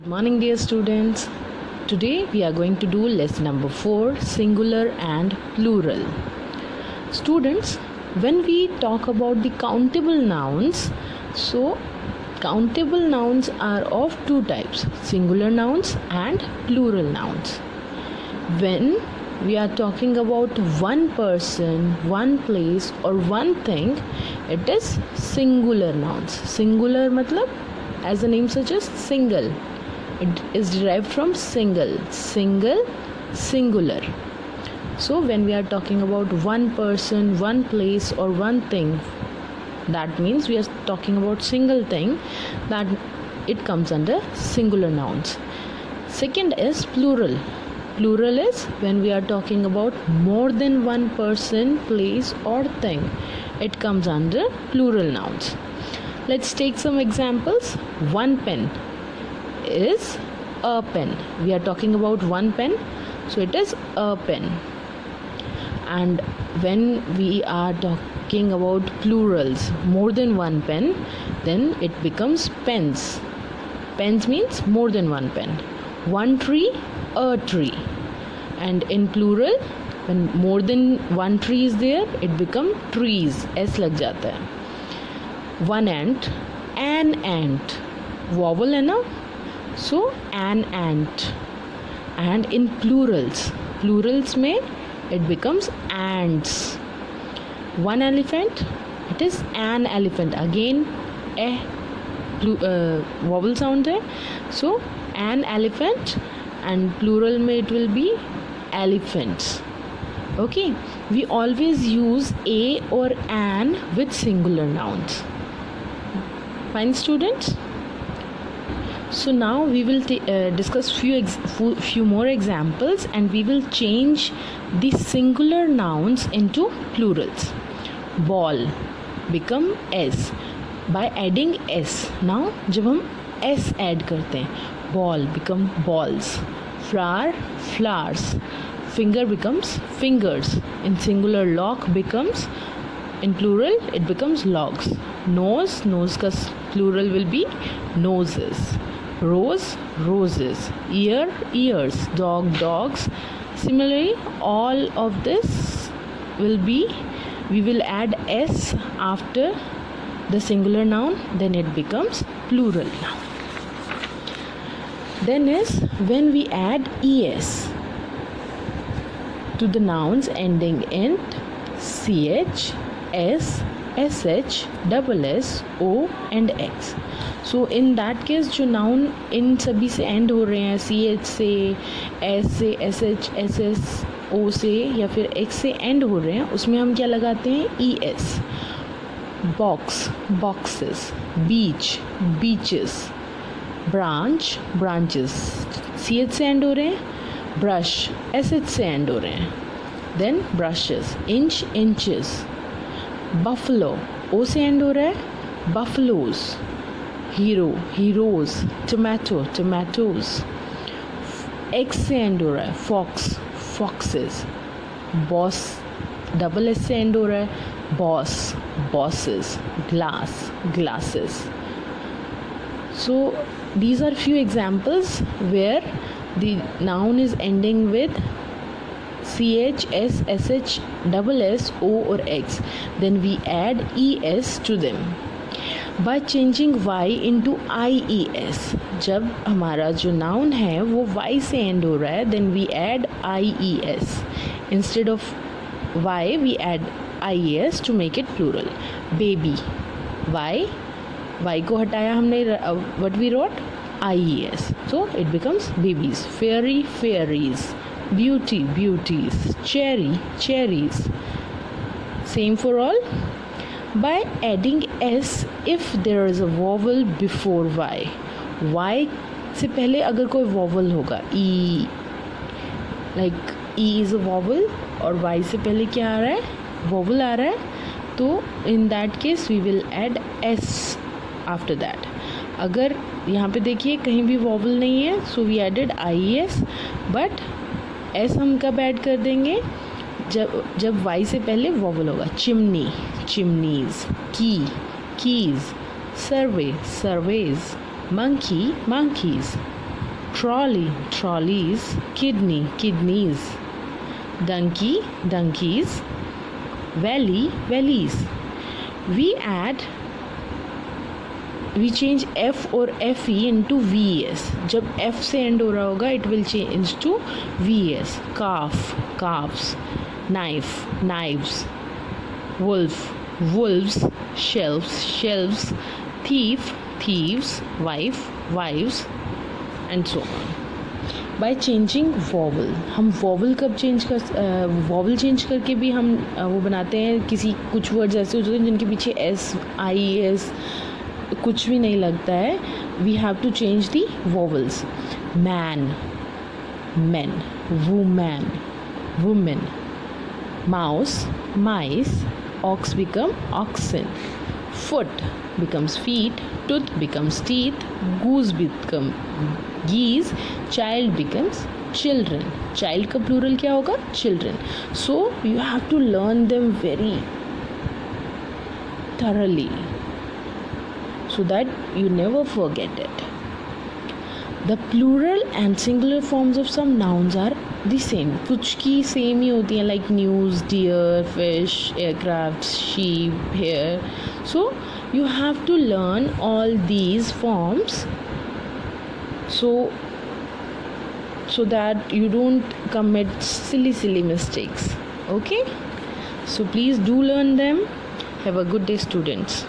Morning, dear students. Today we are going to do lesson number 4, singular and plural. Students, when we talk about the countable nouns, so countable nouns are of two types, singular nouns and plural nouns. When we are talking about one person, one place or one thing, it is singular nouns. Singular matlab, as the name suggests, single. It is derived from single, singular. So when we are talking about one person, one place or one thing, that means we are talking about single thing, that it comes under singular nouns. Second is plural. Plural is when we are talking about more than one person, place or thing. It comes under plural nouns. Let's take some examples. One pen is a pen. We are talking about one pen, so it is a pen. And when we are talking about plurals, more than one pen, then it becomes pens. Pens means more than one pen. One tree, a tree. And in plural, when more than one tree is there, it becomes trees. S lag jata hai. One ant, an ant. Vowel hai na? So an ant. And in plurals mein it becomes ants. One elephant, it is an elephant. Again vowel sound hai. So an elephant, and plural mein it will be elephants. Okay, we always use a or an with singular nouns. Fine, students? So now we will discuss few more examples, and we will change the singular nouns into plurals. Ball become s by adding s. Now जब हम s add करते हैं, ball become balls. Flower, flowers. Finger becomes fingers. In singular, lock becomes, in plural it becomes logs. Nose, nose ka plural will be noses. Rose, roses. Ear, ears. Dog, dogs. Similarly, all of this will be, we will add s after the singular noun, then it becomes plural noun. Then is when we add es to the nouns ending in ch, s, sh, double s, o and x. So in that case जो noun इन सभी से end हो रहे हैं, ch से, s से, sh, ss, o से या फिर x से end हो रहे हैं, उसमें हम क्या लगाते हैं? es. Box, boxes. Beach, beaches. Branch, branches. ch से end हो रहे हैं. Brush, sh से end हो रहे हैं. Then brushes. Inch, inches. Buffalo, o से end हो रहा है. Buffaloes. Hero, heroes. Tomato, tomatoes. X से end हो रहा है. Fox, foxes. Boss, double s से end हो रहा है. Boss, bosses. Glass, glasses. So these are few examples where the noun is ending with ch, s, sh, double s, o or x. Then we add es to them by changing y into ies. जब हमारा जो noun है वो y से end हो रहा है, then we add ies. Instead of y, we add ies to make it plural. Baby, y को हटाया हमने, what we wrote? ies. So it becomes babies. Fairy, fairies. Beauty, beauties. Cherry, cherries. Same for all. By adding s if there is a vowel before y. Y से पहले अगर कोई vowel होगा, e, like e is a vowel और y से पहले क्या आ रहा है? Vowel आ रहा है, तो in that case we will add s after that. अगर यहाँ पे देखिए कहीं भी vowel नहीं है, so we added ies, but s हम कब ऐड कर देंगे? जब y से पहले vowel होगा. Chimney, chimneys. Key, keys. Survey, surveys. Monkey, monkeys. Trolley, trolleys. Kidney, kidneys. Donkey, donkeys. Valley, valleys. We change F और FE into VS. जब F से end हो रहा होगा it will change to VS. Calf, calves. Knife, knives. Wolf, wolves. Shelves, shelves. Thief, thieves. Wife, wives. And so on. By changing vowel, हम vowel कब change कर vowel change करके भी हम वो बनाते हैं. किसी कुछ वर्ड्स ऐसे होते हैं जिनके पीछे S, I, S कुछ भी नहीं लगता है. We have to change the vowels. Man, men. Woman, woman. Mouse, mice. Ox become oxen. Foot becomes feet. Tooth becomes teeth. Goose become geese. Child becomes children. Child का plural क्या होगा? Children. So you have to learn them very thoroughly so that you never forget it. The plural and singular forms of some nouns are the same. कुछ की same ही होती हैं, like news, deer, fish, aircraft, sheep, hair. So you have to learn all these forms so that you don't commit silly mistakes. Okay? So please do learn them. Have a good day, students.